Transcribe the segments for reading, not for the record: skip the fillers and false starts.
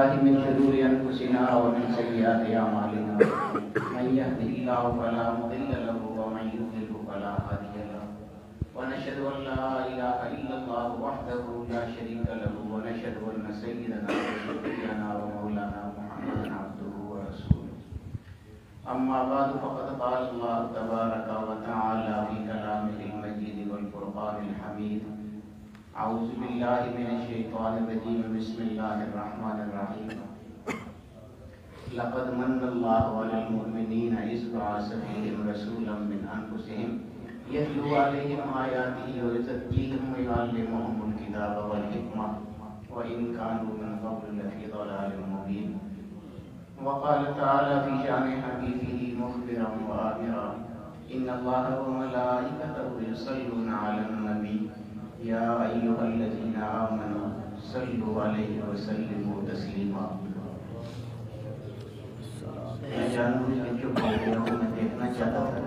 بالله من شرور أنفسنا ومن سيئات أعمالنا من يهده الله فلا مضل له ومن يضلل فلا هادي له ونشهد أن لا إله إلا الله وحده لا شريك له ونشهد أن سيدنا وشفيعنا ومولانا محمدا عبده ورسوله أما بعد فقد قال الله تبارك وتعالى في كلامه المجيد والفرقان الحميد أعوذ بالله من الشيطان الرجيم بسم الله الرحمن الرحيم لقد من الله على المؤمنين إذ بعث فيهم رسولا من أنفسهم يتلو عليهم آياته ويزكيهم ويعلمهم الكتاب والحكمة وإن كانوا من قبل لفي ضلال مبين وقال تعالى في شأن حبيبه مخبرا وآمرا إن الله وملائكته يصلون على النبي يا أيها الذين آمنوا صلوا عليه وسلموا تسليما. میں جانوں کہ چپ ہو گیا ہوں، میں دیکھنا چاہتا تھا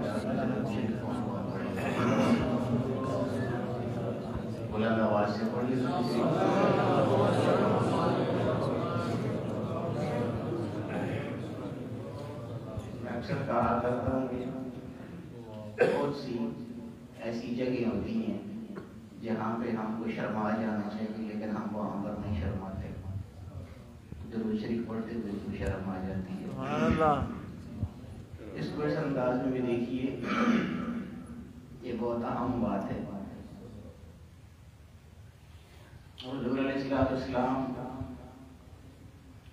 بلند آواز سے پڑھیے. میں اکثر کہا کرتا ہوں کہ بہت سی ایسی جگہیں ہوتی ہیں جہاں پہ ہم کو شرما جانا چاہیے لیکن ہم وہاں پر نہیں شرماتے. درود شریف پڑھتے ہوئے کو شرم آ جاتی ہے. اس کو اس انداز میں بھی دیکھیے، یہ بہت اہم بات ہے. حضور علیہ السلام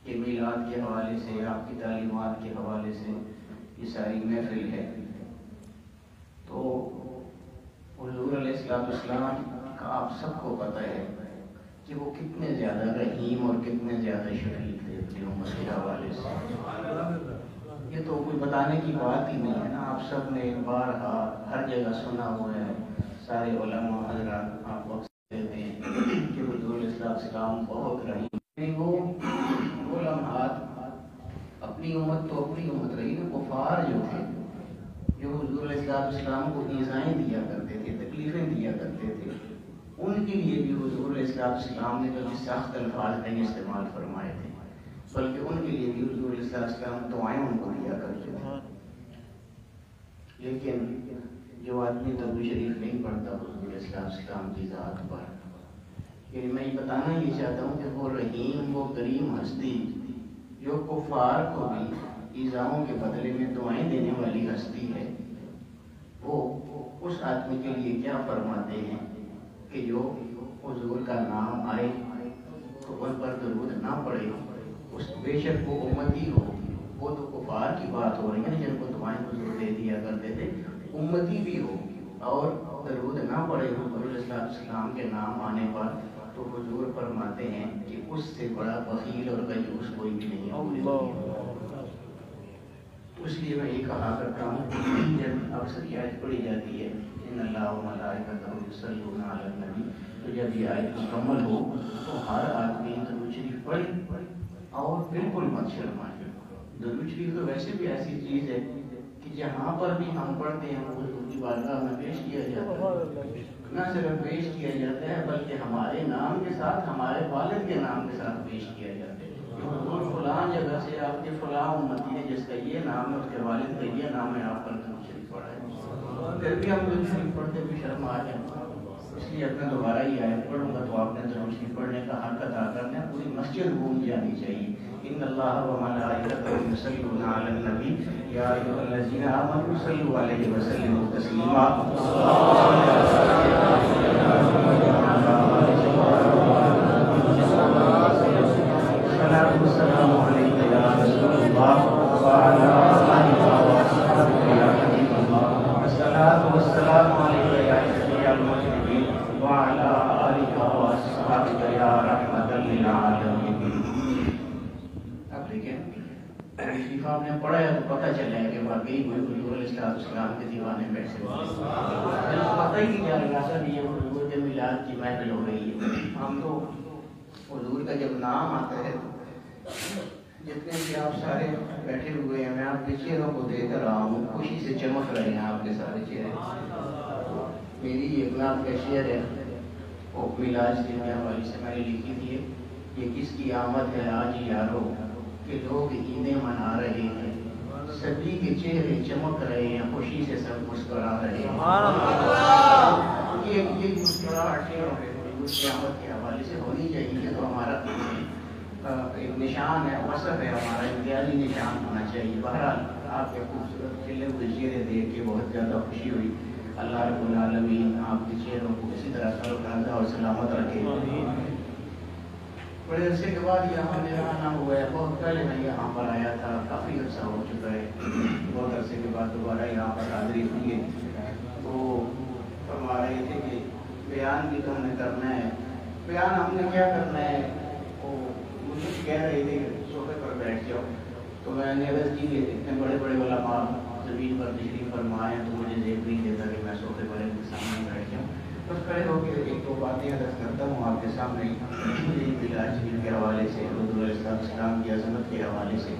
کے میلاد کے حوالے سے، آپ کی تعلیمات کے حوالے سے یہ ساری محفل ہے. تو حضور علیہ السلام کا آپ سب کو پتہ ہے کہ وہ کتنے زیادہ رحیم اور کتنے زیادہ شفیق تھے اپنی امت کے حوالے سے. یہ تو کوئی بتانے کی بات ہی نہیں ہے نا. آپ سب نے بارہا ہر جگہ سنا ہوا ہے. سارے علماء حضرات آپ کو کہتے ہیں کہ حضور علیہ السلام بہت رحیم. وہ لمحات اپنی امت تو اپنی امت رہی نا، کفار جو تھے جو حضور علیہ السلام کو ایذائیں دیا کرتے تھے، تکلیفیں دیا کرتے تھے، ان کے لیے بھی حضور علیہ السلام نے کبھی سخت الفاظ نہیں استعمال فرمائے تھے، بلکہ ان کے لیے بھی حضور علیہ السلام دعائیں ان کو دیا کرتے تھے. لیکن جو آدمی درود شریف نہیں پڑھتا حضور علیہ السلام کی ذات پر، یعنی میں یہ بتانا یہ چاہتا ہوں کہ وہ رحیم، وہ کریم ہستی جو کفار کو بھی ایذاؤں کے بدلے میں دعائیں دینے والی ہستی ہے، وہ اس آدمی کے لیے کیا فرماتے ہیں کہ جو حضور کا نام آئے تو ان پر درود نہ پڑے. اس بے شک وہ امتی ہو، وہ تو کفار کی بات ہو رہی ہے جن کو دعائیں حضور دے دیا کرتے تھے، امتی بھی ہو اور درود نہ پڑے حضور علیہ السلام کے نام آنے پر، تو حضور فرماتے ہیں کہ اس سے بڑا بخیل اور کنجوس کوئی بھی نہیں ہے. اس لیے میں یہ کہا کرتا ہوں جب اکثر یہ آیت پڑھی جاتی ہے ان اللہ و ملائکتہ یصلون علی النبی، تو جب یہ آیت مکمل ہو تو ہر آدمی درود شریف پڑھے اور بالکل مت شرمائے. درود شریف تو ویسے بھی ایسی چیز ہے کہ جہاں پر بھی ہم پڑھتے ہیں وہ حضور کی بارگاہ میں پیش کیا جاتا ہے. نہ صرف پیش کیا جاتا ہے بلکہ ہمارے نام کے ساتھ، ہمارے والد کے نام کے ساتھ پیش کیا جاتا ہے. حضور فلاں جگہ سے آپ کے فلاں امتی ہے جس کا یہ نام ہے، اس کے والد کا یہ نام ہے، آپ پر درود شریف پڑھا ہے. پھر بھی ہم درود شریف پڑھتے بھی شرم آ جائیں. اس لیے اپنا دوبارہ یہ آیت پڑھوں گا تو آپ نے درود شریف پڑھنے کا حق ادا کرنا ہے. پوری مسجد گونج جانی چاہیے. ان اللہ و ملائکتہ یصلون علی النبی یا ایھا الذین آمنوا صلوا علیہ وسلموا تسلیما. السلام علیکم یا رسول اللہ وعلی آلہ وصحبہ یا حبیب اللہ. الصلاۃ والسلام علیک یا شفیع المذنبین وعلی آلہ وصحبہ یا رحمۃ للعالمین. اب دیکھیں شریف آپ نے پڑھا ہے تو پتہ چلا ہے کہ واقعی کوئی حضور علیہ السلام کے دیوانے بیٹھے ہوئے ہیں. پتہ ہی نہیں چل رہا سر یہ حضور کے میلاد کی محفل ہو رہی ہے. ہم تو حضور کا جب نام آتا ہے جتنے بھی آپ سارے بیٹھے ہوئے ہیں، میں آپ کے چہروں کو دیکھ رہا ہوں، خوشی سے چمک رہے ہیں آپ کے سارے چہرے. میری ایک نام کا شعر ہے وہ میلاد کے حوالے سے میں نے لکھی تھی. یہ کس کی آمد ہے آج یارو کہ لوگ عیدیں منا رہے ہیں، سبھی کے چہرے چمک رہے ہیں، خوشی سے سب مسکرا رہے ہیں۔ یہ مسکراہٹ کی آمد کے حوالے سے ہونی چاہیے، تو ہمارا ایک نشان ہے، وصف ہے، ہمارا امتیازی نشان ہونا چاہیے۔ بہرحال آپ کے خوبصورت کھلے ہوئے چہرے دیکھ کے بہت زیادہ خوشی ہوئی۔ اللہ رب العالمین آپ کے چہروں کو اسی طرح تازہ اور سلامت رکھے۔ بڑے عرصے کے بعد یہاں میرا آنا ہوا ہے، بہت پہلے میں یہاں پر آیا تھا، کافی عرصہ ہو چکا ہے، بہت عرصے کے بعد دوبارہ یہاں پر حاضری ہوئی ہے۔ تو فرما رہے تھے کہ بیان بھی تو ہم نے کرنا ہے، بیان ہم نے کیا کرنا ہے، وہ مجھے کہہ رہے تھے کہ صوفے پر بیٹھ جاؤ، تو میں نے عرض کی کہ اتنے بڑے بڑے علماء زمین پر تشریف فرمائے تو مجھے ذہن نہیں دیتا کہ میں صوفے پر ان کے سامنے بیٹھ جاؤں، بس کھڑے ہو کے ایک دو باتیں عرض کرتا ہوں آپ کے سامنے، میلاد شریف کے حوالے سے، حضور علیہ السلام کی عظمت کے حوالے سے۔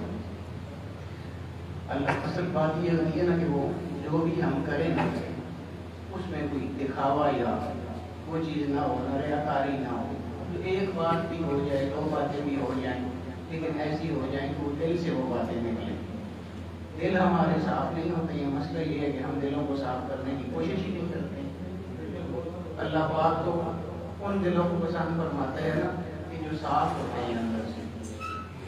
اللہ اصل بات یہ ہوتی ہے نا کہ وہ جو بھی ہم کریں نا اس میں کوئی دکھاوا یا وہ چیز نہ ہو، نہ ریاکاری نہ ہو، تو ایک بات بھی ہو جائے، دو باتیں بھی ہو جائیں، لیکن ایسی ہو جائیں کہ وہ دل سے وہ باتیں نکلیں۔ دل ہمارے صاف نہیں ہوتے ہیں، مسئلہ یہ ہے کہ ہم دلوں کو صاف کرنے کی کوشش ہی نہیں کرتے۔ اللہ پاک تو ان دلوں کو پسند فرماتا ہے نا کہ جو صاف ہوتے ہیں اندر سے۔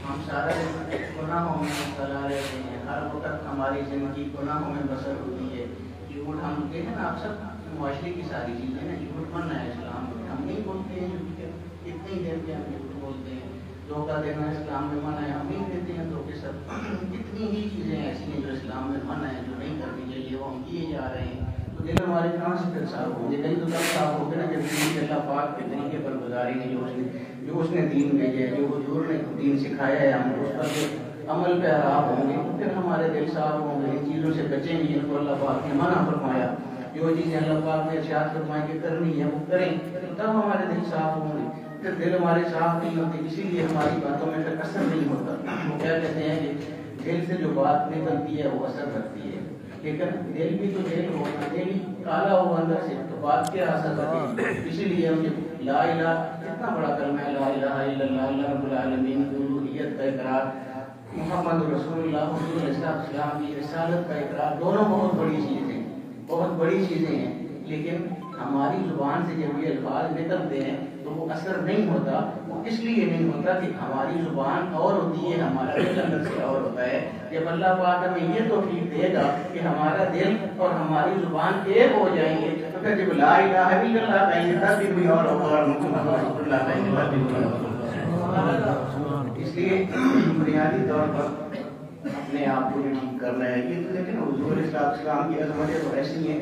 ہم سارا دن گناہوں میں مبتلا رہتے ہیں، ہر وقت ہماری زندگی گناہوں میں بسر ہوتی ہے۔ جھوٹ ہم کہتے ہیں نا، آپ سب معاشرے کی ساری چیزیں نا، جھوٹ منع ہے اسلام میں، ہم نہیں بولتے ہیں جھوٹ، کتنی دیر پہ ہم جھوٹ بولتے ہیں، دھوکہ دینا اسلام میں منع ہے، ہم نہیں دیتے ہیں دھوکے، سب کتنی ہی چیزیں ایسی ہیں جو اسلام میں منع ہے، جو نہیں کرنی چاہیے، وہ ہم کیے جا رہے ہیں۔ تو دل ہمارے کہاں سے پھر صاف ہوں گے؟ کہیں تو تب صاف ہو گئے نا جب دین اللہ پاک کے طریقے پر گزاریں گے، جو اس نے دین بھیجے ہے، جو حضور نے دین سکھایا ہے، ہم اس پر عمل پہ آرام ہوں گے، پھر ہمارے دل صاف ہوں گے، ان چیزوں سے بچیں گے جن کو اللہ پاک نے منع فرمایا، جو چیزیں اللہ پاک نے ارشاد فرمایا کہ کرنی ہے وہ کریں، تب ہمارے دل صاف ہوں گے۔ پھر دل ہمارے صاف نہیں ہوتے، اسی لیے ہماری باتوں میں پھر اثر نہیں ہوتا۔ وہ کیا کہتے ہیں کہ دل سے جو بات نکلتی ہے وہ اثر کرتی ہے، لیکن دل بھی تو دل ہو، دل کالا ہو اندر سے تو بات کیا اثر کرتی ہے۔ اسی لیے ہم جب لا الہ، اتنا بڑا کلمہ ہے لا الہ الا اللہ، اللہ رب العالمین کی الوہیت کا اقرار، محمد رسول اللہ حضور علیہ السلام کی رسالت کا اقرار، دونوں بہت بڑی چیزیں ہیں، بہت بڑی چیزیں ہیں، لیکن ہماری زبان سے جب یہ الفاظ نکلتے ہیں تو وہ اثر نہیں ہوتا۔ وہ اس لیے نہیں ہوتا کہ ہماری زبان اور ہوتی ہے، ہمارا دل اندر سے اور ہوتا ہے۔ جب اللہ پاک ہمیں یہ توفیق دے گا کہ ہمارا دل اور ہماری زبان ایک ہو جائیں گے، تو پھر جب لا الہ الا اللہ کہیں گے تب بھی کوئی اور ہوگا، اور محمد رسول اللہ کہیں گے تب بھی کوئی اور ہوگا۔ اس لیے بنیادی طور پر اپنے آپ کو جو ٹھیک کرنا ہے، یہ تو لیکن حضور علیہ السلام کی عظمتیں تو ایسی ہیں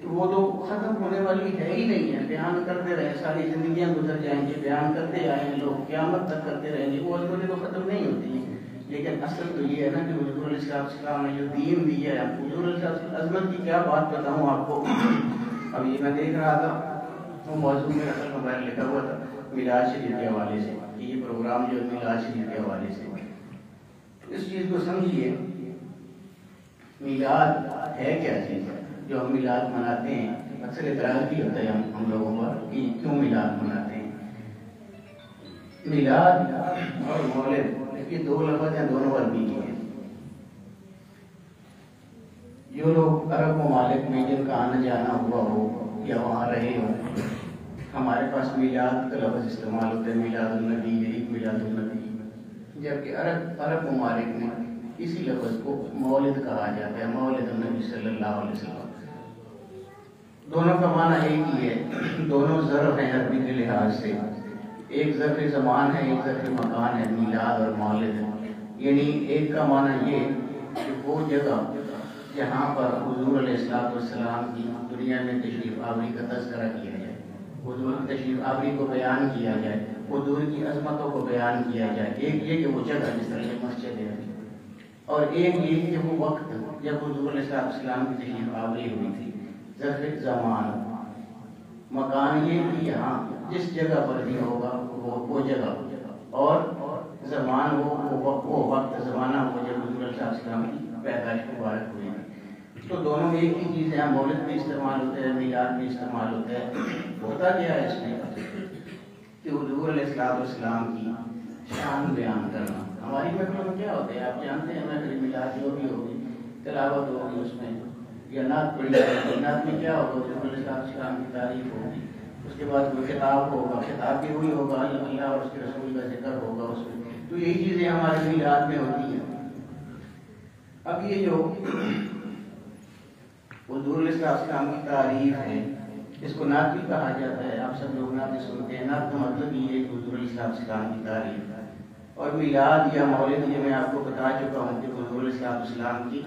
کہ وہ تو ختم ہونے والی ہے ہی نہیں ہے، بیان کرتے رہے، ساری زندگیاں گزر جائیں گے، بیان کرتے آئیں گے، لوگ قیامت تک کرتے رہیں گے، وہ عظمتیں تو ختم نہیں ہوتی ہیں۔ لیکن اصل تو یہ ہے نا کہ حضور علیہ السلام نے جو دین دی ہے، حضور علیہ السلام عظمت کی کیا بات بتاؤں آپ کو۔ اب یہ میں دیکھ رہا تھا، وہ موضوع میں اصل موبائل لکھا ہوا تھا میلاد شریف کے حوالے سے، کہ یہ پروگرام جو ہے میلاد شریف کے حوالے سے، اس چیز کو سمجھیے، میلاد ہے کیا چیز ہے جو ہم میلاد مناتے ہیں؟ اکثر اعتراض بھی ہوتا ہے ہم لوگوں پر کہ کیوں میلاد مناتے ہیں۔ میلاد اور مولد یہ دو لفظ ہیں، دونوں عربی کے ہیں۔ جو لوگ عرب ممالک میں جن کا آنا جانا ہوا ہو یا وہاں رہے ہوں، ہمارے پاس میلاد کا لفظ استعمال ہوتا ہے، میلاد النبی، عید میلاد النبی، جبکہ عرب ممالک میں اسی لفظ کو مولد کہا جاتا ہے، مولد النبی صلی اللہ علیہ وسلم۔ دونوں کا معنی ایک ہی ہے، دونوں ظرف ہیں عربی کے لحاظ سے، ایک ظرف زمان ہے، ایک ظرف مکان ہے، میلاد اور مولد ہے۔ یعنی ایک کا معنی یہ کہ وہ جگہ جہاں پر حضور علیہ السلام کی دنیا میں تشریف آوری کا تذکرہ کیا جائے، حضور کی تشریف آوری کو بیان کیا جائے، حضور کی عظمتوں کو بیان کیا جائے۔ ایک یہ کہ وہ جگہ جس طرح کی مسجد ہے، اور ایک یہ کہ وہ وقت جب حضور علیہ السلام کی تشریف آوری ہوئی تھی۔ ظرف زمان، مکان یہ کہ یہاں جس جگہ پر بھی ہوگا وہ جگہ، اور زمان وہ وقت زمانہ وہ جب حضور علیہ السلام کی پیدائش مبارک ہوئی۔ تو دونوں ایک ہی چیز ہے، مولد بھی استعمال ہوتا ہے، میلاد بھی استعمال ہوتا ہے۔ ہوتا کیا ہے اس میں؟ کہ حضور علیہ السلام کی شان بیان کرنا. ہماری محفلوں میں کیا ہوتا ہے آپ جانتے ہیں, محفل میلاد جو بھی ہوگی, تلاوت ہوگی اس میں یا نعت پڑھی جائے. نعت میں کیا ہوگا, حضور علیہ السلام کی تعریف ہوگی, اس کے بعد کوئی خطاب ہوگا, خطاب بھی وہی ہوگا, اللہ اور اس کے رسول کا ذکر ہوگا اس میں. تو یہی چیزیں ہمارے میلاد میں ہوتی ہیں. اب یہ جو حضور علیہ السلام کی تعریف ہے اس کو نعت بھی کہا جاتا ہے. آپ سب لوگ نعت سنتے ہیں. نعت کا مطلب یہ ہے کہ حضور علیہ السلام کی تعریف ہے. اور میلاد یا مولد یہ میں آپ کو بتا چکا ہوں کہ حضور علیہ السلام کی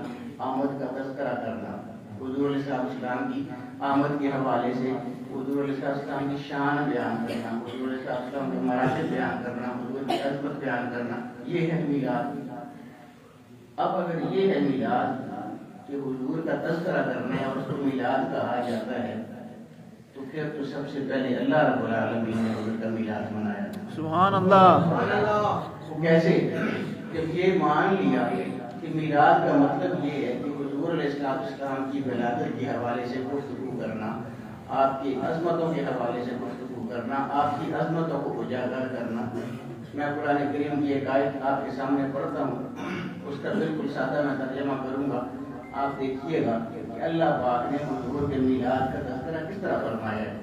آمد کا تذکرہ کرنا, حضور علیہ السلام کی آمد کے حوالے سے حضور علیہ السلام کی شان بیان کرنا, حضور علیہ السلام کے مراتب بیان کرنا, حضور کی عظمت بیان کرنا, یہ ہے میلاد. اب اگر یہ ہے میلاد کہ حضور کا تذکرہ کرنا ہے اور اس کو میلاد کہا جاتا ہے, تو پھر تو سب سے پہلے اللہ رب العالمین نے حضور کا میلاد منایا. سبحان اللہ. کیسے؟ جب یہ مان لیا کہ میلاد کا مطلب یہ ہے کہ حضور علیہ السلام کی ولادت کے حوالے سے گفتگو کرنا, آپ کی عظمتوں کے حوالے سے گفتگو کرنا, آپ کی عظمتوں کو اجاگر کرنا. میں قرآن کریم کی ایک آیت آپ کے سامنے پڑھتا ہوں, اس کا بالکل سادہ میں ترجمہ کروں گا, آپ دیکھیے گا کہ اللہ پاک نے حضور کے میلاد کا تذکرہ کس طرح فرمایا ہے.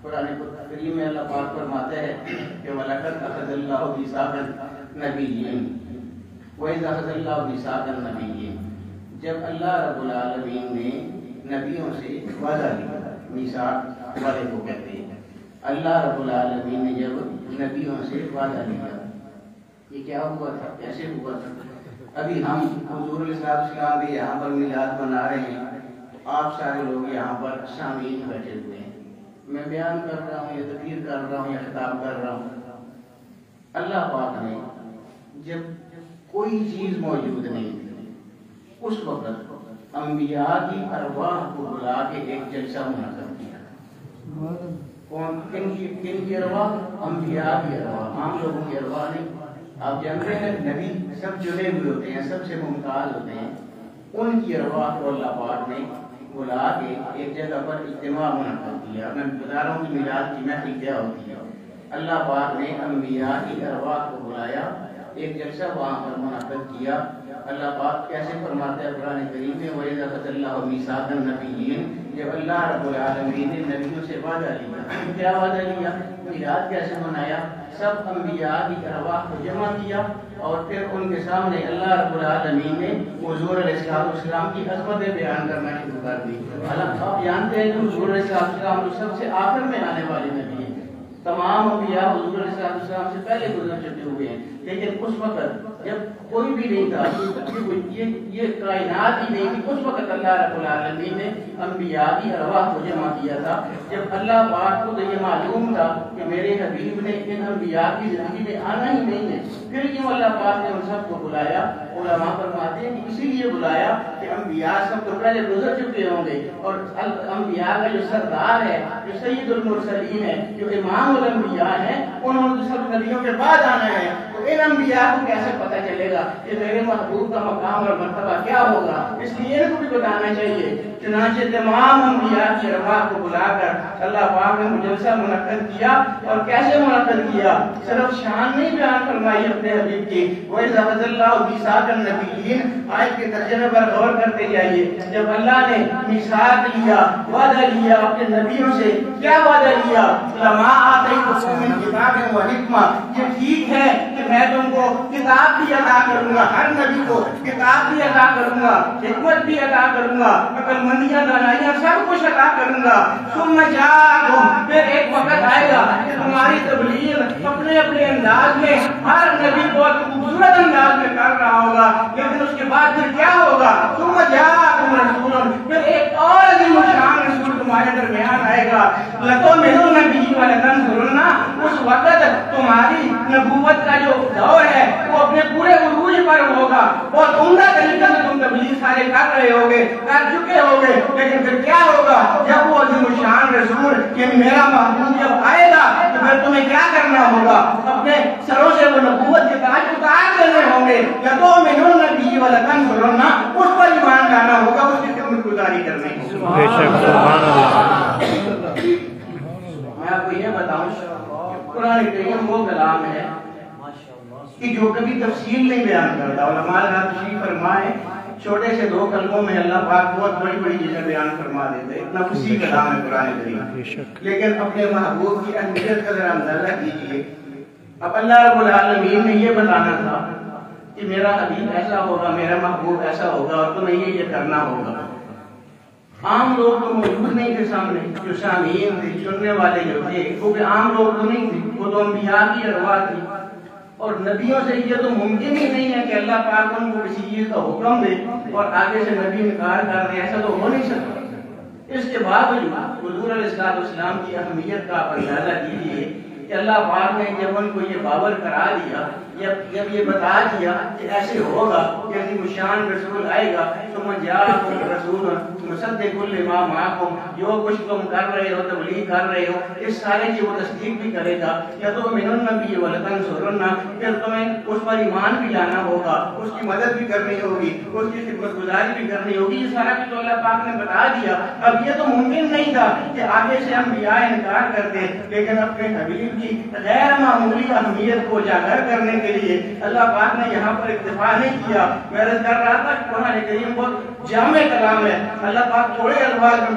قرآن کریم میں اللہ پاک فرماتا ہے کہ وَلَقَدْ أَخَذَ اللَّهُ مِيثَاقَ النَّبِيِّينَ وَإِذْ أَخَذَ اللَّهُ مِيثَاقَ النَّبِيِّينَ. جب اللہ رب العالمین نے نبیوں سے وعدہ لیا, میثاق وعدے کو کہتے ہیں, اللہ رب العالمین نے جب نبیوں سے وعدہ لیا, یہ کیا ہوا تھا, کیسے ہوا تھا؟ ابھی ہم حضور علیہ السلام بھی یہاں پر میلاد منا رہے ہیں, آپ سارے لوگ یہاں پر سامعین بیٹھے ہوئے ہیں, میں بیان کر رہا ہوں یا تقریر کر رہا ہوں یا خطاب کر رہا ہوں. اللہ پاک نے جب کوئی چیز موجود نہیں تھی اس وقت انبیاء کی ارواح کو بلا کے ایک جلسہ منعقد کیا. کون کن کی ارواح؟ انبیاء کی ارواح, عام لوگوں کی ارواح نہیں. آپ جانتے ہیں نبی سب چنے ہوئے ہوتے ہیں, سب سے ممتاز ہوتے ہیں, ان کی ارواح کو اللہ پاک نے بلا کے ایک جگہ پر اجتماع منعقد کیا. میں بتا رہا ہوں کہ میلاد کی محفل کیا ہوتی ہے. اللہ پاک نے انبیاء کی ارواح کو بلایا, ایک جلسہ وہاں پر منعقد کیا. اللہ پاک کیسے فرماتے ہیں قرآن کریم میں, وَإِذْ أَخَذَ اللَّهُ مِيثَاقَ النَّبِيِّينَ, جب اللہ رب العالمین نے نبیوں سے وعدہ لیا. کیا وعدہ لیا؟ میلاد کیسے منایا؟ سب انبیاء کی ارواح کو جمع کیا اور پھر ان کے سامنے اللہ رب العالمین نے حضور علیہ السلام کی عظمتیں بیان کرنا شروع کر دی. آپ جانتے ہیں کہ حضور علیہ السلام سب سے آخر میں آنے والے نبی ہیں. تمام انبیاء حضور علیہ السلام سے پہلے گزر چکے ہوئے ہیں, لیکن اس وقت جب کوئی بھی نہیں تھا, یہ کائنات ہی نہیں تھی, اس وقت اللہ رب العالمین نے انبیاء کی ارواح کو جمع کیا تھا. جب اللہ پاک کو تو یہ معلوم تھا کہ میرے حبیب نے ان انبیاء کی زندگی میں آنا ہی نہیں ہے, پھر کیوں اللہ پاک نے ان سب کو بلایا؟ علماء فرماتے ہیں کہ اسی لیے بلایا کہ انبیاء سب تو پہلے گزر چکے ہوں گے, اور انبیاء کا جو سردار ہے, جو سید المرسلین ہے, جو امام الانبیاء ہیں, انہوں نے سب نبیوں کے بعد آنا ہے. تو ان انبیاء کو کیسے پتہ چلے گا کہ میرے محبوب کا مقام اور مرتبہ کیا ہوگا؟ اس لیے ان کو بھی بتانا چاہیے. چنانچہ تمام انبیاء کی ارواح کو بلا کر اللہ پاک نے جلسہ منعقد کیا. اور کیسے منعقد کیا؟ صرف شان نہیں بیان فرمائی اپنے حبیب کی, وَإِذْ أَخَذَ اللَّهُ مِيثَاقَ النَّبِيِّينَ, آیت کے ترجمے پر غور کرتے جائیے. جب اللہ نے میثاق لیا, وعدہ لیا اپنے نبیوں سے, کیا وعدہ لیا؟ لَمَا آتَيْتُكُم مِّن کتاب و حکمہ, یہ ٹھیک ہے کہ میں تم کو کتاب بھی عطا کروں گا, ہر نبی کو کتاب بھی عطا کروں گا, حکمت بھی عطا کروں گا, عقل مندیاں دانائیاں سب کچھ عطا کروں گا. ثم جاءکم, پھر ایک وقت آئے گا کہ تمہاری تبلیغ اپنے اپنے انداز میں ہر نبی کو خوبصورت انداز میں کر رہا ہوگا, لیکن اس کے بعد پھر کیا ہوگا؟ ثم جاءکم رسول, پھر ایک اور عظیم الشان رسول تمہارے درمیان آئے گا. لَتُؤْمِنُنَّ بِهِ وَلَتَنصُرُنَّهُ, اس وقت تمہاری نبوت کا جو دور ہے وہ اپنے پورے عروج پر ہوگا. بہت عمدہ طریقے سے تم تبلیغ سارے کر رہے ہوگے, کر چکے ہوگے, لیکن پھر کیا ہوگا؟ جب وہ عظیم الشان رسول یعنی میرا محبوب جب آئے گا تو پھر تمہیں کیا کرنا ہوگا؟ اپنے سروں سے وہ نبوت کے تاج اتار دینے ہوں گے. لَتُؤْمِنُنَّ بِهِ وَلَتَنصُرُنَّهُ, اس پر ایمان لانا ہوگا, اس کی خدمت گزاری کرنی ہوگی. میں آپ کو یہ بتاؤں, قرآن کریم وہ کلام ہے کہ جو کبھی تفصیل نہیں بیان کرتا. علماء تشریف فرمائے چھوٹے سے 2 کلموں میں اللہ پاک بہت بڑی بڑی چیزیں بیان فرما دیتے ہیں. اتنا فصیح کلام ہے قرآن کریم. لیکن اپنے محبوب کی اہمیت کا ذرا اندازہ کیجیے. اب اللہ رب العالمین نے یہ بتانا تھا کہ میرا حبیب ایسا ہوگا, میرا محبوب ایسا ہوگا, اور تمہیں یہ کرنا ہوگا. عام لوگ تو موجود نہیں تھے سامنے, جو سامعین تھے, سننے والے جو تھے, وہ بھی عام لوگ تو نہیں تھے, وہ تو انبیاء کی ارواح تھی. اور نبیوں سے یہ تو ممکن ہی نہیں ہے کہ اللہ پاک ان کو کسی چیز کا حکم دے اور آگے سے نبی انکار کر دے. ایسا تو ہو نہیں سکتا. اس کے باوجود حضور علیہ السلام کی اہمیت کا آپ اندازہ کیجیے کہ اللہ پاک نے جب ان کو یہ باور کرا دیا, جب یہ بتا دیا کہ ایسے ہوگا کہ عظیم الشان رسول آئے گا, ثم جاءکم رسول مصدق لما معکم, جو کچھ تم کر رہے ہو, تبلیغ کر رہے ہو, اس سارے کی وہ تصدیق بھی کرے گا. یا تو لتؤمنن بہ ولتنصرنہ, پھر تمہیں اس پر ایمان بھی لانا ہوگا, اس کی مدد بھی کرنی ہوگی, اس کی خدمت گزاری بھی کرنی ہوگی. یہ سارا کچھ اللہ پاک نے بتا دیا. اب یہ تو ممکن نہیں تھا کہ آگے سے انبیاء انکار کرتے, لیکن اپنے حبیب کی غیر معمولی اہمیت کو اجاگر کرنے کے لیے اللہ پاک نے یہاں پر اکتفا نہیں کیا. میں عرض کر رہا تھا کہ قرآن کریم بہت جامع کلام ہے. اللہ پاک تھوڑے الفاظ میں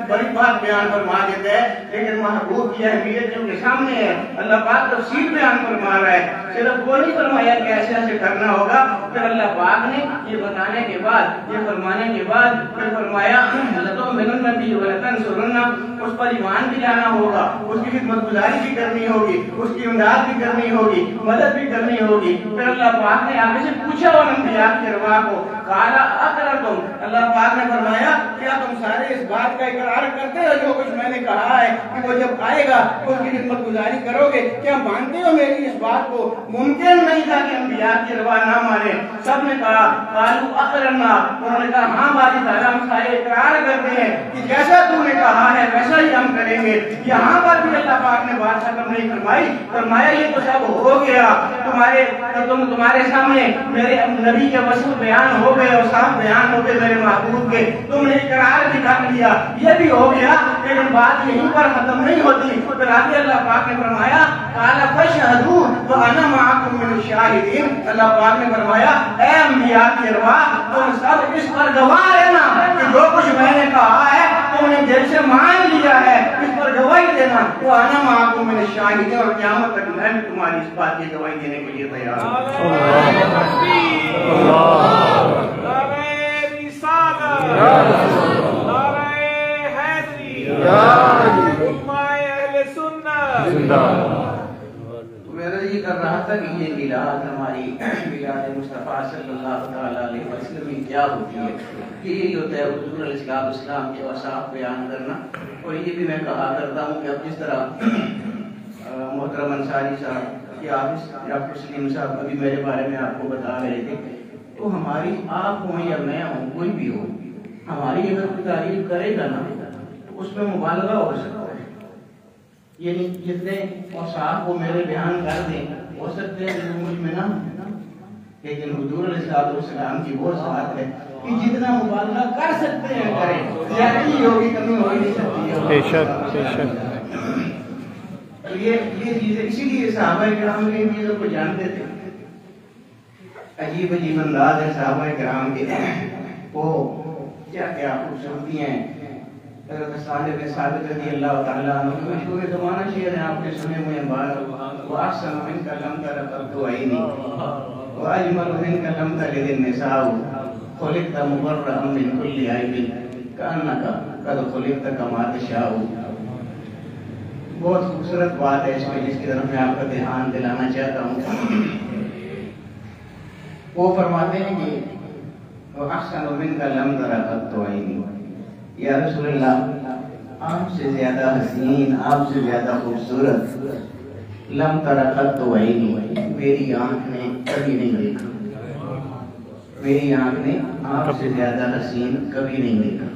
بڑی بات بیان فرما دیتا ہے, لیکن محبوب کی اہمیت جو کے سامنے ہے اللہ پاک تفصیل بیان فرما رہا ہے. صرف وہ نہیں فرمایا کہ ایسے ایسے کرنا ہوگا. پھر اللہ پاک نے یہ بتانے کے بعد, یہ فرمانے کے بعد پھر فرمایا لتؤمنن بہ ولتنصرنہ, اس پر ایمان بھی لانا ہوگا, اس کی خدمت گزاری بھی کرنی ہوگی, اس کی امداد بھی کرنی ہوگی, مدد بھی کرنی ہوگی. پھر اللہ پاک نے آگے سے پوچھا ان انبیاء کی ارواح کو, قال اقررتم, اللہ پاک نے فرمایا کیا تم سارے اس بات کا اقرار کرتے ہو جو کچھ میں نے کہا ہے کہ وہ جب آئے گا تو اس کی خدمت گزاری کرو گے؟ کیا مانتے ہو میری اس بات کو؟ ممکن نہیں تھا کہ انبیاء کی ارواح نہ مانے. سب نے کہا قالوا اقررنا, انہوں نے کہا ہاں باری تعالیٰ ہم سارے اقرار کرتے ہیں کہ جیسا تم نے کہا ہے ویسا ہی ہم کریں گے. یہاں پر بھی اللہ پاک نے بات ختم نہیں فرمائی, فرمایا یہ تو سب ہو گیا, تمہارے سامنے میرے نبی کے وصف بیان ہو گئے اور صاف بیان ہو گئے میرے محبوب کے, تم نے اقرار بھی کر لیا, یہ بھی ہو گیا. لیکن بات یہیں پر ختم نہیں ہوتی. پھر آگے اللہ پاک نے فرمایا قال فاشهدوا وانا معكم من الشاهدين, اللہ پاک نے فرمایا اے انبیاء کی ارواح تم سب اس پر گواہ رہنا کہ جو کچھ میں نے کہا ہے تم نے دل سے مان لیا ہے, اس پر گواہی دینا. وانا معكم من الشاهدين, اور قیامت تک میں بھی تمہاری اس بات کی گواہی دینے کے لیے تیار ہوں. میرا یہ کر رہا تھا کہ یہ میلاد ہماری میلاد مصطفیٰ صلی اللہ تعالیٰ علیہ وسلم میں کیا ہوتی ہے, یہی ہوتا ہے حضور علیہ السلام کے اوصاف بیان کرنا. اور یہ بھی میں کہا کرتا ہوں کہ اب جس طرح محترم انصاری صاحب یا ڈاکٹر سلیم صاحب ابھی میرے بارے میں آپ کو بتا رہے تھے, تو ہماری آپ ہوں یا میں ہوں کوئی بھی ہو, ہماری اگر کوئی تعریف کرے گا نا تو اس میں مبالغہ ہو سکتا ہے. یعنی جتنے اوصاف وہ میرے بیان کر دیں ہو سکتے ہیں جو مجھ میں نہ, لیکن حضور علیہ السلام کی وہ ذات ہے کہ جتنا مبالغہ کر سکتے ہیں کریں, زیادتی ہوگی کمی ہو ہی نہیں سکتی. یہ چیزیں اسی لیے صحابہ کرام ان چیزوں کو جانتے تھے. عجیب عجیب انداز ہے صحابہ کرام کے, وہ کیا کیا خوبصورتی ہیں. حضرت صالح بن ثابت رضی اللہ تعالیٰ عنہ کی مشہور زمانہ شعر ہیں, آپ نے سنے ہوئے ہیں بار, وَأَحْسَنُ مِنْكَ لَمْ تَرَ قَطُّ عَيْنِي وَأَجْمَلُ مِنْكَ لَمْ تَلِدِ النِّسَاءُ خُلِقْتَ مُبَرَّأً مِنْ كُلِّ عَيْبٍ كَأَنَّكَ قَدْ خُلِقْتَ كَمَا تَشَاءُ. بہت خوبصورت بات ہے اس میں, جس کی طرف میں آپ کا دھیان دلانا چاہتا ہوں. وہ فرماتے ہیں کہ وَأَحْسَنُ مِنْكَ لَمْ تَرَ قَطُّ عَيْنِي, یا رسول اللہ آپ سے زیادہ حسین, آپ سے زیادہ خوبصورت لم تر قط عینی, میری آنکھ نے کبھی نہیں دیکھا, میری آنکھ نے آپ سے زیادہ حسین کبھی نہیں دیکھا.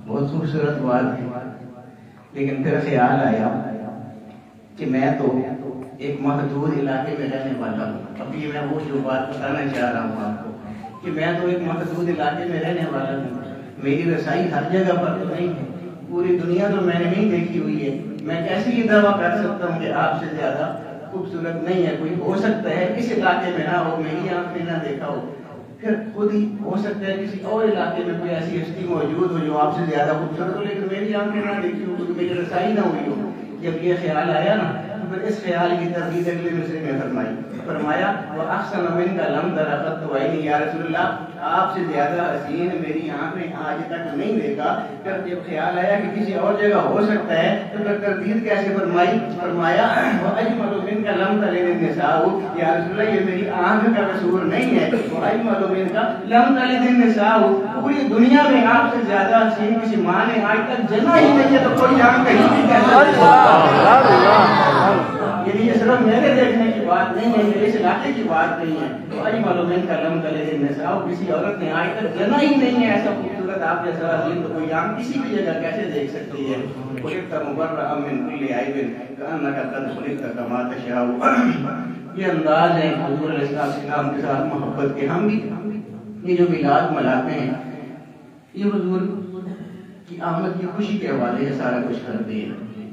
بہت خوبصورت بات ہے. لیکن پھر خیال آیا کہ میں تو ایک محدود علاقے میں رہنے والا ہوں. ابھی میں وہ جو بات بتانا چاہ رہا ہوں آپ کو کہ میں تو ایک محدود علاقے میں رہنے والا ہوں, میری رسائی ہر جگہ پر تو نہیں ہے. پوری دنیا تو میں نے نہیں دیکھی ہوئی ہے, میں کیسے یہ دعویٰ کر سکتا ہوں کہ آپ سے زیادہ خوبصورت نہیں ہے کوئی. ہو سکتا ہے اس علاقے میں نہ ہو, میری آنکھ نے نہ دیکھا ہو, پھر خود ہی ہو سکتا ہے کسی اور علاقے میں کوئی ایسی ہستی موجود ہو جو آپ سے زیادہ خوبصورت ہو, لیکن میری آنکھ نے نہ دیکھی ہو, کیونکہ میری رسائی نہ ہوئی ہو. جب یہ خیال آیا نا تو پھر اس خیال کی تردید اگلے مصرے میں فرمایا وَأَحْسَنَ مِنْكَ لَمْ تَرَ قَطُّ عَيْنِي, یا رسول اللہ آپ سے زیادہ حسین میری آنکھ نے آج تک نہیں دیکھا. پھر جب خیال آیا کہ کسی اور جگہ ہو سکتا ہے تو پھر تردید کیسے فرمایا وَأَجْمَلُ مِنْكَ لَمْ تَلِدِ النِّسَاءُ, یا رسول اللہ یہ میری آنکھ کا قصور نہیں ہے. وَأَجْمَلُ مِنْكَ لَمْ تَلِدِ النِّسَاءُ, پوری دنیا میں آپ سے زیادہ حسین کسی ماں نے آج تک جنا ہی نہیں ہے, تو کوئی آنکھ کہیں بھی کیسے. یعنی یہ صرف میرے دیکھنے کی بات نہیں ہے, میرے اس علاقے کی بات نہیں ہے. تو اجمل منک لم تلد النساء, کسی عورت نے آج تک جنا ہی نہیں ہے ایسا خوبصورت آپ جیسا عظیم, تو کوئی آنکھ کسی بھی جگہ کیسے دیکھ سکتی ہے. خلقت مبرأ من كل عیب کأنک قد خلقت کما تشاء. یہ انداز ہے حضور علیہ السلام کے ساتھ محبت کے. ہم بھی یہ جو میلاد مناتے ہیں یہ حضور کی آمد کی خوشی کے حوالے سے سارا کچھ کرتے ہیں.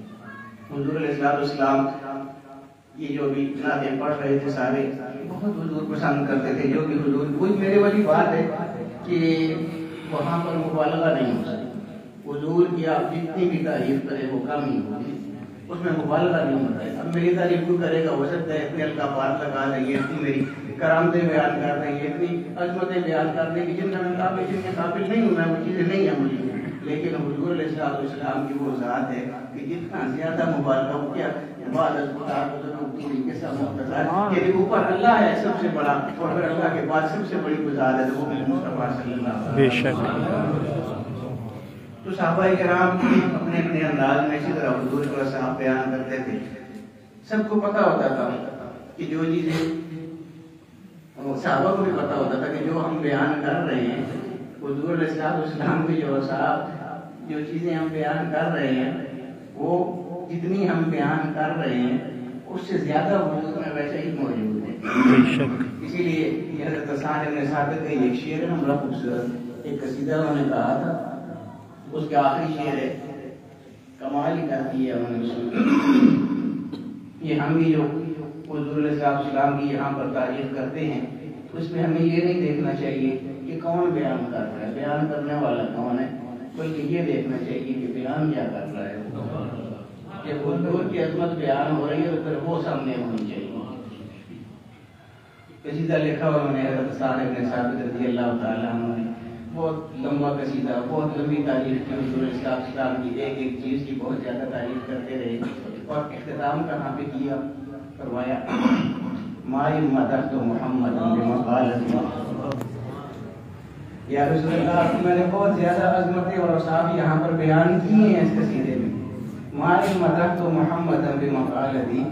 حضور علیہ السلام یہ جو بھی نعتیں پڑھ رہے تھے سارے بہت حضور پسند کرتے تھے. جو کہ حضور کوئی میرے والی بات ہے کہ وہاں پر مبالغہ نہیں ہو سکتی. حضور کی آپ جتنی بھی تعریف کریں وہ کم ہی ہوگی, اس میں مبالغہ نہیں ہوتا ہے. اب میری تعریف کوئی کرے گا, ہو سکتا ہے اتنے القابات لگا دیں گے, اتنی میری کرامتیں بیان کر دیں گے, اتنی عظمتیں بیان کر دیں گے جن کے قابل نہیں ہوں میں, وہ چیزیں نہیں ہیں مجھے. لیکن حضور علیہ السلام کی وہ ذات ہے کہ جتنا زیادہ مبالغہ ہو کیا یعنی اوپر اللہ ہے سب سے بڑا, اور پھر اللہ کے بعد سب سے بڑی گزار ہے وہ مصطفیٰ صلی اللہ علیہ وسلم. تو صحابہ کرام اپنے اپنے انداز میں اسی طرح حضور کا صاحب بیان کرتے تھے. سب کو پتا ہوتا تھا کہ جو چیزیں, صحابہ کو بھی پتا ہوتا تھا کہ جو ہم بیان کر رہے ہیں حضور علیہ السلام کی جو صاحب جو چیزیں ہم بیان کر رہے ہیں وہ جتنی ہم بیان کر رہے ہیں اس سے زیادہ وجود میں ویسے ہی موجود ہے. اسی لیے حضرت حسان ابن ثابت کا ایک شعر ہے بڑا خوبصورت, ایک قصیدہ انہوں نے کہا تھا, اس کے آخری شعر ہے کمال ہی کرتی ہے انہوں نے. یہ ہم بھی جو حضور علیہ السلام کی یہاں پر تعریف کرتے ہیں اس میں ہمیں یہ نہیں دیکھنا چاہیے کہ کون بیان کر رہا ہے, بیان کرنے والا کون ہے, بلکہ یہ دیکھنا چاہیے کہ بیان کیا کر رہا ہے. جب حضور کی عظمت بیان ہو رہی ہے تو پھر وہ سامنے ہونی چاہیے. قصیدہ لکھا انہوں نے حضرت حسان ابن ثابت رضی اللہ تعالیٰ عنہ نے, بہت لمبا قصیدہ, بہت لمبی تعریف کی حضور علیہ السلام کی, ایک ایک چیز کی بہت زیادہ تعریف کرتے رہے, اور اختتام کہاں پہ کیا, فرمایا مائی مدحت محمد بمقالتی, یا رسول اللہ میں نے بہت زیادہ عظمتیں اور اوصاف یہاں پر بیان کی ہیں اس قصیدے میں. مائی مدحت محمد بمقالتی,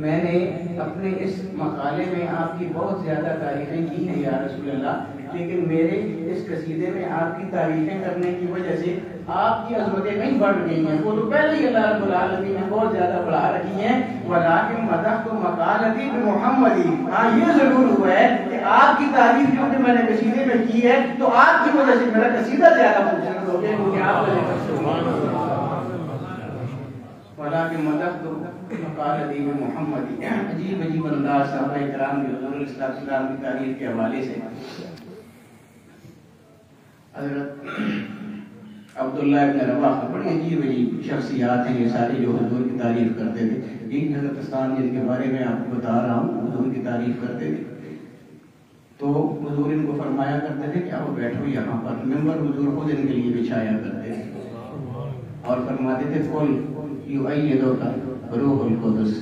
میں نے اپنے اس مقالے میں آپ کی بہت زیادہ تعریفیں کی ہیں یا رسول اللہ, لیکن میرے اس قصیدے میں آپ کی تعریفیں کرنے کی وجہ سے آپ کی عظمتیں نہیں بڑھ گئی ہیں, وہ تو پہلے ہی اللہ رب العالمین نے بہت زیادہ بڑھا رکھی ہیں. ولیکن مدحت مقالتی بمحمدی, ہاں یہ ضرور ہوا ہے کہ آپ کی تعریف جو کہ میں نے قصیدے میں کی ہے تو آپ کی وجہ سے میرا قصیدہ زیادہ خوبصورت ہو گیا, کیونکہ آپ ولیکن مدحت مقالتی بمحمدی. عجیب عجیب انداز صحابہ کرام کی حضور علیہ السلام کی تعریف کے حوالے سے. حضرت عبداللہ ابن رواحہ بڑی عجیب عجیب شخصیات ہیں یہ ساری جو حضور کی تعریف کرتے تھے. ایک حضرت حسان جن کے بارے میں آپ کو بتا رہا ہوں حضور کی تعریف کرتے تھے, تو حضور ان کو فرمایا کرتے تھے کہ آؤ بیٹھو یہاں پر. ممبر حضور خود ان کے لیے بچھایا کرتے تھے اور فرماتے تھے قل یؤیدک روح القدس,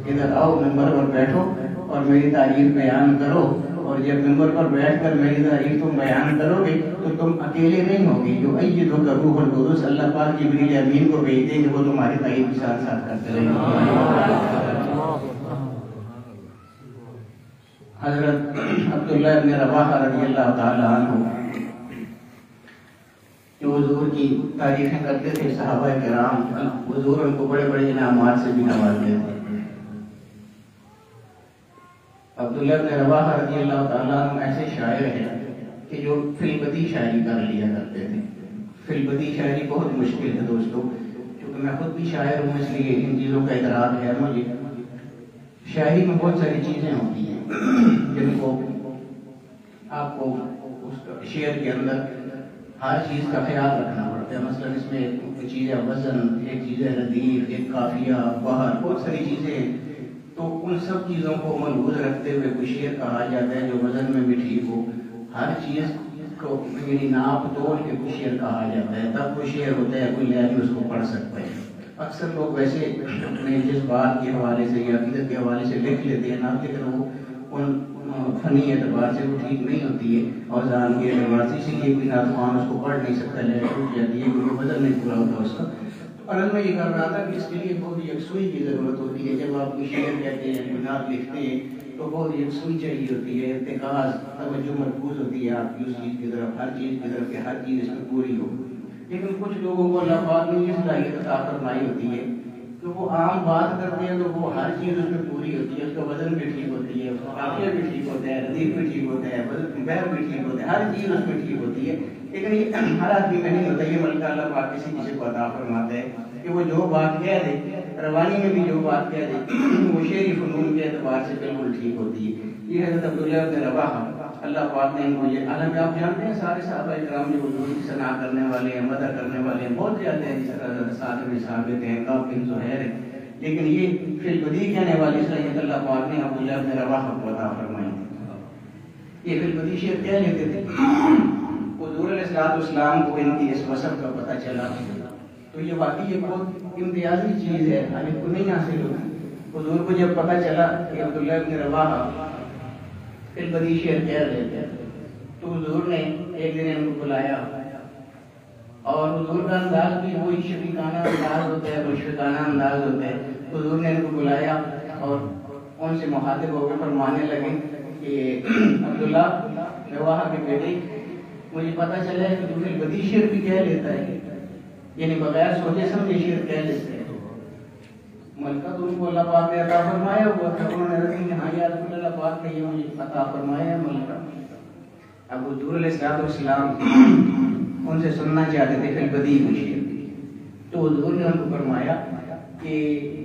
ادھر آؤ ممبر پر بیٹھو اور میری تعریف بیان کرو, اور جب ممبر پر بیٹھ کر میری تعریف تم بیان کرو گے تو تم اکیلے نہیں ہوگے. یؤیدک روح القدس, اللہ پاک جبریل امین کو بھیج دیں گے, وہ تمہاری تعریف کے ساتھ ساتھ کرتے رہیں گے. حضرت عبداللہ ابن رواحہ رضی اللہ تعالی عنہ جو حضور کی تعریفیں کرتے تھے, صحابہ کرام حضور ان کو بڑے بڑے انعامات سے بھی نوازتے تھے. عبداللہ ابن رواحہ رضی اللہ تعالیٰ عنہ ایسے شاعر ہیں کہ جو فی البدیہہ شاعری کر لیا کرتے تھے. فی البدیہہ شاعری بہت مشکل ہے دوستو, کیونکہ میں خود بھی شاعر ہوں، اس لیے ان چیزوں کا ادراک ہے مجھے۔ شاعری میں بہت ساری چیزیں ہوتی ہیں جن کو آپ کو اس شعر کے اندر ہر چیز کا خیال رکھنا پڑتا ہے۔ مثلا اس میں ایک چیز ہے وزن، ایک چیز ہے ردیف، ایک قافیہ، بہر، بہت ساری چیزیں ہیں۔ تو ان سب چیزوں کو ملحوظ رکھتے ہوئے کوئی شعر کہا جاتا ہے جو وزن میں بھی ٹھیک ہو، ہر چیز کو یعنی ناپ توڑ کے کوئی شعر کہا جاتا ہے، تب کوئی شعر ہوتا ہے، کوئی لہجہ اس کو پڑھ سکتا ہے۔ اکثر لوگ ویسے اپنے جذبات کے حوالے سے یا عقیدت کے حوالے سے لکھ لیتے ہیں نا، لیکن وہ ان فنی اعتبار سے وہ ٹھیک نہیں ہوتی ہے، اور ذہن کے اعتبار سے اسی لیے کوئی ناتوان اس کو پڑھ نہیں سکتا، لہجہ ٹوٹ جاتی ہے کیونکہ بدل نہیں پورا ہوتا اس کا۔ عرض میں یہ کر رہا تھا کہ اس کے لیے بہت یکسوئی کی ضرورت ہوتی ہے۔ جب آپ کوئی شعر کہتے ہیں، کوئی نعت لکھتے ہیں تو بہت یکسوئی چاہیے ہوتی ہے، ارتکاز، توجہ مرکوز ہوتی ہے آپ کی اس چیز کی طرف، ہر چیز کی طرف کہ ہر چیز اس میں پوری ہو۔ لیکن کچھ لوگوں کو اللہ پاک نے یہ صلاحیت عطا فرمائی ہوتی ہے کہ وہ عام بات کرتے ہیں تو وہ ہر چیز اس میں پوری ہوتی ہے، اس کا وزن بھی ٹھیک ہوتی ہے، اس کا قافیہ بھی ٹھیک ہوتا ہے، ردیف بھی ٹھیک ہوتا ہے، بہر بھی ٹھیک ہوتا ہے، ہر چیز اس میں ٹھیک ہوتی ہے۔ لیکن یہ ہر آدمی میں نہیں ہوتا، یہ بلکہ اللہ پاک کسی کسی کو عطا فرماتا ہے کہ وہ جو بات کہہ دے، روانی میں بھی جو بات کہہ دے، وہ شعری فنون کے اعتبار سے بالکل ٹھیک ہوتی ہے۔ یہ حضرت عبداللہ بن رواحہ، اللہ پاک نے ان کو یہ عالم، آپ جانتے ہیں سارے صحابہ کرام جو حضور کی ثنا کرنے والے ہیں، مدح کرنے والے ہیں، بہت زیادہ ہیں، ساتھ میں ثابت ہیں، کعب بن زہیر ہیں، لیکن یہ فی البدیع کہنے والی صلاحیت اللہ پاک نے عبداللہ بن رواحہ کو عطا فرمائی۔ یہ فی البدیع شعر کہہ لیتے تھے۔ حضور علیہ السلام کو ان کی اس وصف کا پتہ چلا تو یہ واقعی ایک بہت امتیازی چیز ہے، ہر ایک کو نہیں حاصل ہوتی۔ حضور کو جب پتہ چلا کہ عبداللہ بن رواحہ پھر بدی شعر کہہ رہے تھے تو حضور نے ایک دن ان کو بلایا، اور حضور کا انداز بھی وہی شفیقانہ انداز ہوتا ہے، مشفقانہ انداز ہوتا ہے۔ حضور نے ان کو بلایا اور ان سے مخاطب ہو کے فرمانے لگے کہ عبداللہ رواحہ کے بیٹے، مجھے پتہ چلا ہے کہ تمہیں بدی شعر بھی کہہ لیتا ہے، یعنی بغیر سوچے سمجھے شعر کہہ لیتے ہیں۔ ملکہ تو ان کو اللہ پاک نے عطا فرمایا ہوا تھا، انہوں نے رکھی کہ ہاں یا رسول اللہ پاک نے یہ مجھے عطا فرمایا ہے ملکہ۔ اب حضور علیہ السلام ان سے سننا چاہتے تھے فی البدیع شعر، تو حضور نے ان کو فرمایا کہ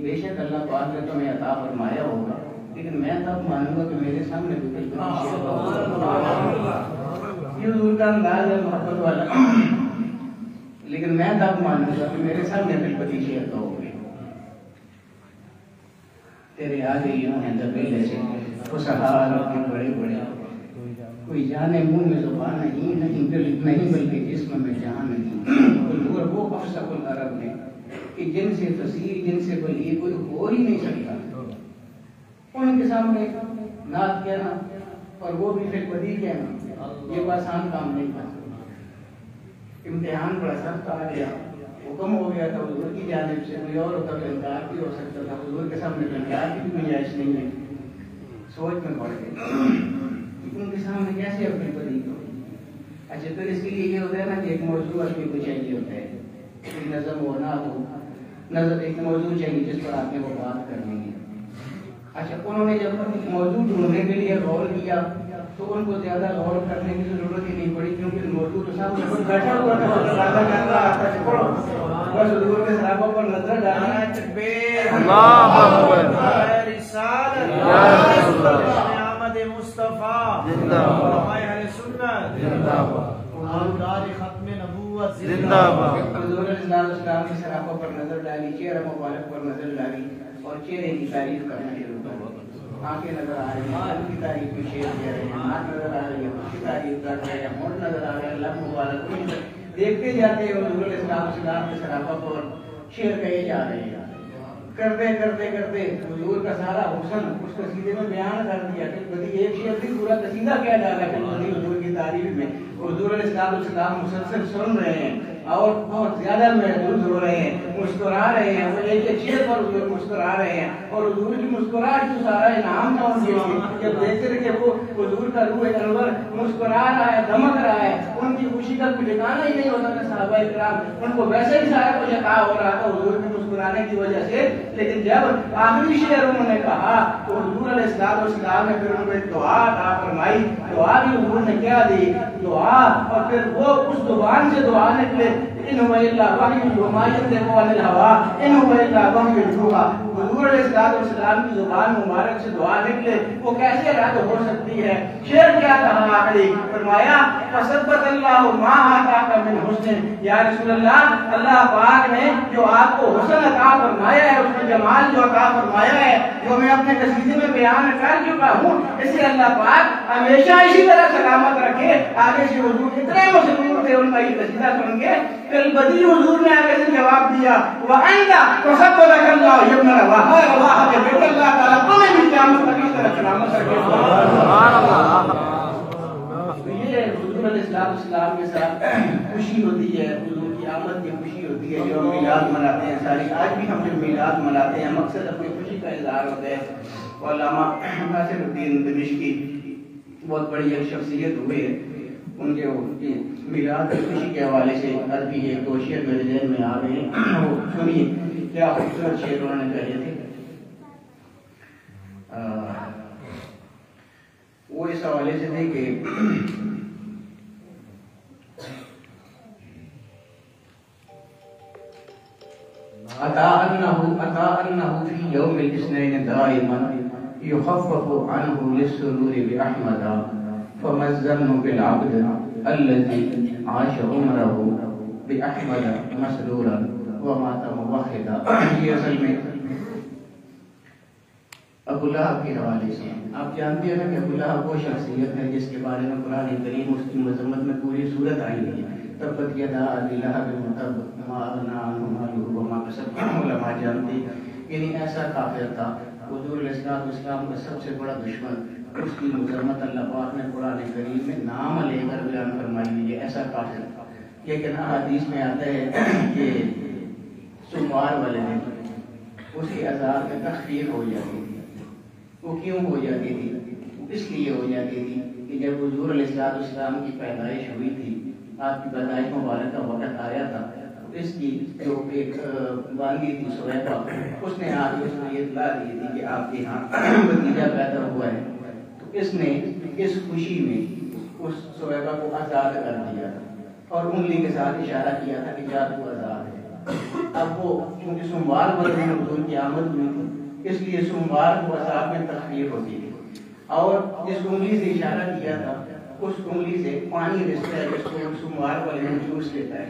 بے شک اللہ پاک نے تمہیں عطا فرمایا ہوگا، لیکن میں تب مانوں گا کہ میرے سامنے بھی فی البدیع شعر ہوگا۔ یہ حضور کا انداز ہے محبت والا، لیکن میں تب مانوں گا کہ میرے سامنے فی البدیع شعر ہوگا۔ تیرے آگے یوں ہیں دبیلے سے فصحاء کے بڑے بڑے، کوئی جانے منہ میں زبان نہیں بلکہ جسم میں جان نہیں۔ حضور وہ افصح العرب نے کہ جن سے فصیح، جن سے بلیغ کوئی ہو ہی نہیں سکتا، ان کے سامنے نعت کہنا اور وہ بھی فی البدیع کہنا یہ آسان کام نہیں تھا۔ امتحان بڑا سخت آ گیا، حکم ہو گیا تھا حضور کی جانب سے، کوئی اور ہوتا تو انکار بھی ہو سکتا تھا، حضور کے سامنے انکار کی بھی گنجائش نہیں ہے۔ سوچ میں پڑ گئے ان کے سامنے کیسے اپنی بدی کو۔ اچھا پھر اس کے لیے یہ ہوتا ہے نا کہ ایک موضوع آدمی کو چاہیے ہوتا ہے، ایک نظم ہو نہ ہو، نظر ایک موضوع چاہیے جس پر آپ نے وہ بات کرنی ہے۔ اچھا انہوں نے جب موضوع ڈھونڈنے کے لیے غور کیا تو ان کو زیادہ غور کرنے کی ضرورت ہی نہیں پڑی، کیونکہ موضوع تو سامنے بیٹھا ہوا تھا، بس حضور کے صحابہ پر نظر ڈالنا ہے۔ تکبیر، اللہ اکبر، رسالت، احمد مصطفیٰ زندہ باد، اہل سنت زندہ باد، دار ختم نبوت زندہ باد۔ حضور علیہ السلام کے صحابہ پر نظر ڈالی، چہرہ مبارک پر نظر ڈالی اور چہرے کی تعریف کرنا شروع کر دی۔ آنکھیں نظر آ رہی ہیں، دل کی تعریف میں شعر کہہ رہے ہیں، ہاتھ نظر آ رہی ہے، اس کی تعریف کر رہے ہیں، ہونٹ نظر آ رہے ہیں، لب مبارک دیکھتے جاتے ہیں حضور علیہ السلام کے صحابہ پر شعر کہے جا رہے ہیں۔ کرتے کرتے کرتے حضور کا سارا حسن اس قصیدے میں بیان کر دیا، کہ بدی ایک شعر بھی پورا قصیدہ کیا ڈالا ہے حضور کی تعریف میں۔ حضور علیہ السلام مسلسل سن رہے ہیں اور بہت زیادہ محظوظ ہو رہے ہیں، مسکرا رہے ہیں، وہ ایک ایک شعر پر حضور مسکرا رہے ہیں، اور حضور کی مسکراہٹ کو سارا انعام تھا ان کے لیے۔ جب دیکھتے تھے کہ وہ حضور کا روح انور مسکرا رہا ہے، دمک رہا ہے، ان کی خوشی کا کوئی ٹھکانا ہی نہیں ہوتا تھا۔ صحابہ کرام ان کو ویسے ہی سارا کچھ عطا ہو رہا تھا حضور کے مسکرانے کی وجہ سے، لیکن جب آخری شعر انہوں نے کہا تو حضور علیہ السلام نے پھر ان کو ایک دعا عطا فرمائی۔ دعا بھی حضور نے کیا دی، دعا، اور پھر وہ اس زبان سے دعا نے نکلے ان هو الا وحی یوحی ما ينطق عن الهوى ان هو الا وحی یوحی. حضور علیہ السلام کی زبان مبارک سے دعا نکلے وہ کیسے رد ہو سکتی ہے؟ شعر کیا کہا آخری فرمایا فثبت اللہ ما آتاک من حسن. یا رسول اللہ اللہ پاک نے جو آپ کو حسن عطا فرمایا ہے اس میں جمال جو عطا فرمایا ہے جو میں اپنے قصیدے میں بیان کر چکا ہوں اسے اللہ پاک ہمیشہ اسی طرح سلامت رکھے. آگے سے حضور اتنے مسرور تھے ان کا یہ قصیدہ سن کے کل بدی حضور نے آگے سے جواب دیا وَأَنْتَ فَثَبَّتَكَ اللَّهُ يَا ابْنَ رَوَاحَ رَوَاحَ کے بیٹے اللہ تعالیٰ تمہیں بھی قیامت تک اس طرح سلامت رکھے. سبحان اللہ. یہ حضور علیہ السلام کے ساتھ خوشی ہوتی ہے حضور کی آمد کی خوشی ہوتی ہے جو ہم میلاد مناتے ہیں ساری. آج بھی ہم جب میلاد مناتے ہیں مقصد اپنی خوشی کا اظہار ہوتا ہے. علامہ ناصر الدین دمشقی بہت بڑی ایک شخصیت ہوئے ان کے میلاد کی خوشی کے حوالے سے ادبی ایک دو شعر میرے ذہن میں آ رہے ہیں وہ سنیے کیا خوبصورت شعر انہوں نے کہے تھے. وہ اس حوالے سے تھے کہ عطا انه في يوم الاثنين دائما يخفف عنه للسرور بأحمد فما الظن بالعبد الذي عاش عمره بأحمد مسرورا ومات موحدا. یہ اصل میں ابو لہب کے حوالے سے آپ جانتے ہیں نا کہ ابو لہب وہ شخصیت ہے جس کے بارے میں قرآن کریم اس کی مذمت میں پوری صورت آئی ہے. تبت یدا ابی لہب وتب ما اغنی عنہ مالہ وما کسب. علماء جانتے ہیں یعنی ایسا کافر تھا حضور علیہ السلام کا سب سے بڑا دشمن. اس کی مذمت اللہ پاک نے قرآن کریم میں نام لے کر بیان فرمائی ہے ایسا کافر تھا. لیکن حدیث میں آتا ہے کہ سوموار والے دن اس کی عذاب میں تخفیف ہو جاتی تھی. وہ کیوں ہو جاتی تھی؟ اس لیے ہو جاتی تھی کہ جب حضور علیہ السلام کی پیدائش ہوئی تھی آپ کی پیدائش مبارک کا وقت آیا تھا اس کی جو ایک بانگی تھی سویبہ اس نے آج اس کو یہ اطلاع دی تھی کہ آپ کے یہاں بھتیجا پیدا ہوا ہے. تو اس نے اس خوشی میں اس سویبہ کو آزاد کر دیا اور انگلی کے ساتھ اشارہ کیا تھا کہ جا تو آزاد ہے. اب وہ چونکہ سوموار والے دن حضور کی آمد ہوئی تھی اس لیے سوموار کو عذاب میں تخفیف ہوتی تھی اور جس انگلی سے اشارہ کیا تھا اس انگلی سے پانی رستا ہے جس کو سوموار والے دن جوس لیتا ہے.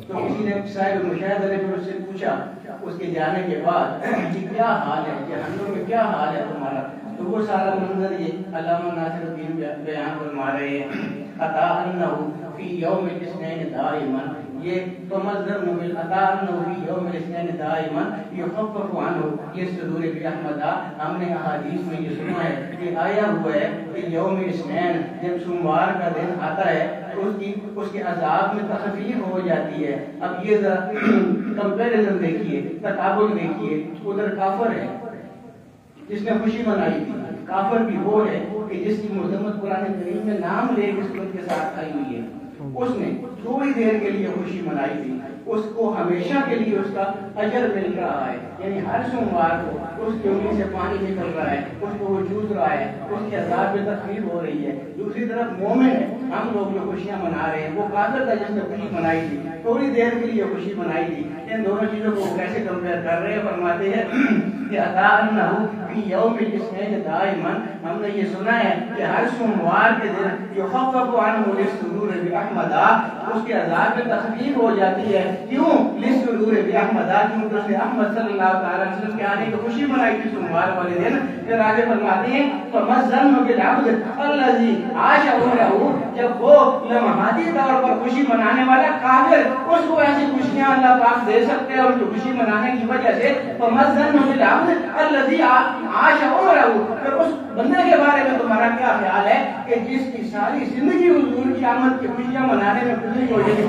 تو کسی نے صاحب مشاہدہ نے پھر اس سے پوچھا اس کے جانے کے بعد کہ کیا حال ہے جہنم میں کیا حال ہے تمہارا. تو وہ سارا منظر یہ علامہ ناصر الدین بیان فرما رہے ہیں. عطا انہ فی یوم الاثنین دائما یہ فمزر مبل عطا انہ فی یوم الاثنین دائما یخفف عنہ یہ صدور باحمد. ہم نے احادیث میں یہ سنا ہے کہ آیا ہوا ہے کہ یوم الاثنین جب سوموار کا دن آتا ہے اس کے عذاب میں تخفیف ہو جاتی ہے. اب یہ ذرا کمپیریزن دیکھیے تقابل دیکھیے. ادھر کافر ہے جس نے خوشی منائی تھی. کافر بھی وہ ہے کہ جس کی مذمت قرآن کریم میں نام لے کے صورت کے ساتھ آئی ہوئی ہے. اس نے تھوڑی دیر کے لیے خوشی منائی تھی اس کو ہمیشہ کے لیے اس کا اجر مل رہا ہے. یعنی ہر سوموار کو اس کی انگلی سے پانی نکل رہا ہے اس کو وہ جوز رہا ہے اس کے عذاب میں تخفیف ہو رہی ہے. دوسری طرف مومن ہے ہم لوگ جو خوشیاں منا رہے ہیں وہ کافر تھا جس نے خوشی منائی تھی تھوڑی دیر کے لیے خوشی منائی تھی. ان دونوں چیزوں کو کیسے کمپیئر کر رہے ہیں فرماتے ہیں کہ عطا انہ فی یوم الاثنین دائما ہم نے یہ سنا ہے کہ ہر سوموار کے دن یخفف عنہ للسرور باحمد اس کے عذاب میں تخفیف ہو جاتی ہے. کیوں؟ للسرور باحمد کیونکہ اس نے احمد صلی اللہ تعالی وسلم کے آنے کی خوشی منائی تھی سوموار والے دن. پھر آگے فرماتے ہیں فمزن بالعبد الذی عاش عمره جب وہ لمحاتی طور پر خوشی منانے والا کافر اس کو ایسی خوشیاں اللہ پاک دے سکتے ہیں اور جو خوشی منانے کی وجہ سے فمزن بالعبد الذی عاش عمره. پھر اس بندے کے بارے میں تمہارا کیا خیال ہے کہ جس کی ساری زندگی حضور کی آمد کی خوشیاں منانے میں گزری ہو جائے.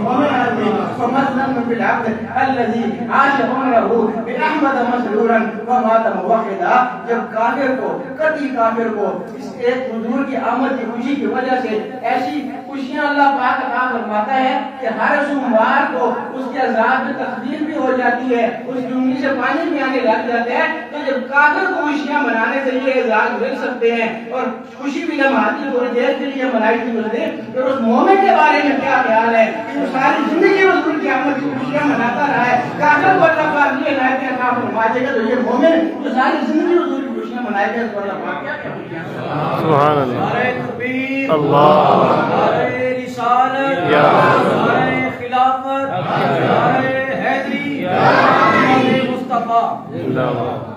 فمزن بالعبد الذی الذي عاش عمره بأحمد مسرورا ومات موحدا. جب کافر کو قطعی کافر کو اس ایک حضور کی آمد کی خوشی کی وجہ سے ایسی خوشیاں اللہ پاک عطا فرماتا ہے کہ ہر سوموار کو اس کے عذاب میں تخفیف بھی ہو جاتی ہے, اس کی انگلی سے پانی بھی آنے لگ جاتا ہے. تو جب کافر کو خوشیاں منانے سے یہ اعزاز مل سکتے ہیں اور خوشی بھی لمحاتی تھوڑی دیر کے لیے منائی تھی اس نے, پھر اس مومن کے بارے میں کیا خیال ہے کہ وہ ساری زندگی حضور کی آمد کی خوشیاں مناتا رہا ہے. کافر کو اللہ پاک یہ عنایتیں عطا فرما دے گا تو یہ مومن جو ساری زندگی حضور کی خوشیاں منائے گا اس کو اللہ پاک کیا خوشیاں. سبحان اللہ. نعرہ تکبیر, اللہ, نعرہ رسالت, یا نعرہ خلافت, نعرہ حیدری, نعرہ مصطفیٰ. زندہ باد.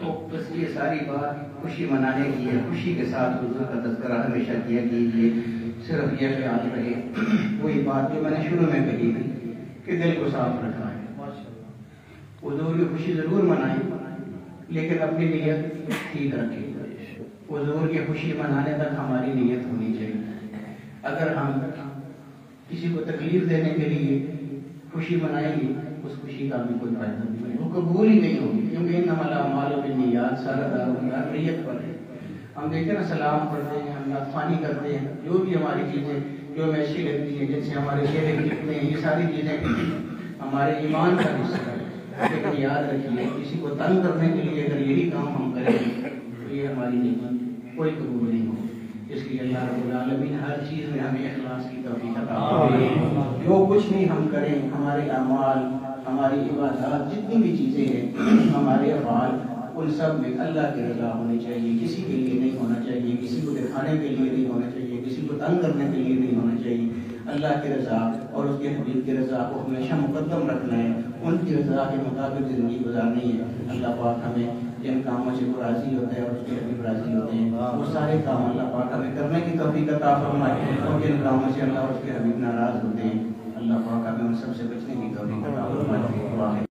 تو بس یہ ساری بات خوشی منانے کی ہے. خوشی کے ساتھ حضور کا تذکرہ ہمیشہ کیا کیجیے. صرف یہ خیال رہے وہی بات جو میں نے شروع میں کہی تھی کہ دل کو صاف رکھنا ہے. حضور کی خوشی ضرور منائیں لیکن اپنی نیت ٹھیک رکھیں. حضور کی خوشی منانے تک ہماری نیت ہونی چاہیے. اگر ہم کسی کو تکلیف دینے کے لیے خوشی منائیں گے اس خوشی کا بھی کوئی فائدہ نہیں ہے, وہ قبول ہی نہیں ہوگی. کیونکہ انما الاعمال بالنیات, سارا دار نیت پر ہے. ہم دیکھیں نا سلام پڑھتے ہیں, ہم نعتخوانی کرتے ہیں, جو بھی ہماری چیزیں جو ہمیں اچھی لگتی ہیں, جن سے ہمارے چہرے لکھتے ہیں, یہ ساری چیزیں ہمارے ایمان کا حصہ ہے. لیکن یاد رکھیے کسی کو تنگ کرنے کے لیے اگر یہی کام ہم کریں تو یہ ہماری نیت کوئی قبول نہیں ہوگی. اس لیے اللہ رب العالمین ہر چیز میں ہمیں اخلاص کی توفیق عطا فرمائے. جو کچھ بھی ہم کریں, ہمارے اعمال, ہماری عبادات, جتنی بھی چیزیں ہیں, ہمارے افعال, ان سب میں اللہ کی رضا ہونی چاہیے. کسی کے لیے نہیں ہونا چاہیے, کسی کو دکھانے کے لیے نہیں ہونا چاہیے, کسی کو تنگ کرنے کے لیے نہیں ہونا چاہیے. اللہ کی رضا اور اس کے حبیب کی رضا کو ہمیشہ مقدم رکھنا ہے. ان کی رضا کے مطابق زندگی گزارنی ہے. اللہ پاک ہمیں جن کاموں سے وہ راضی ہوتا ہے اور اس کے حبیب راضی ہوتے ہیں وہ سارے کام اللہ پاک ہمیں کرنے کی توفیق عطا فرمائے. اور جن کاموں سے اللہ اور اس کے حبیب ناراض ہوتے ہیں اللہ پاک ہمیں ان سب سے بچنے کی توفیق عطا فرمائے.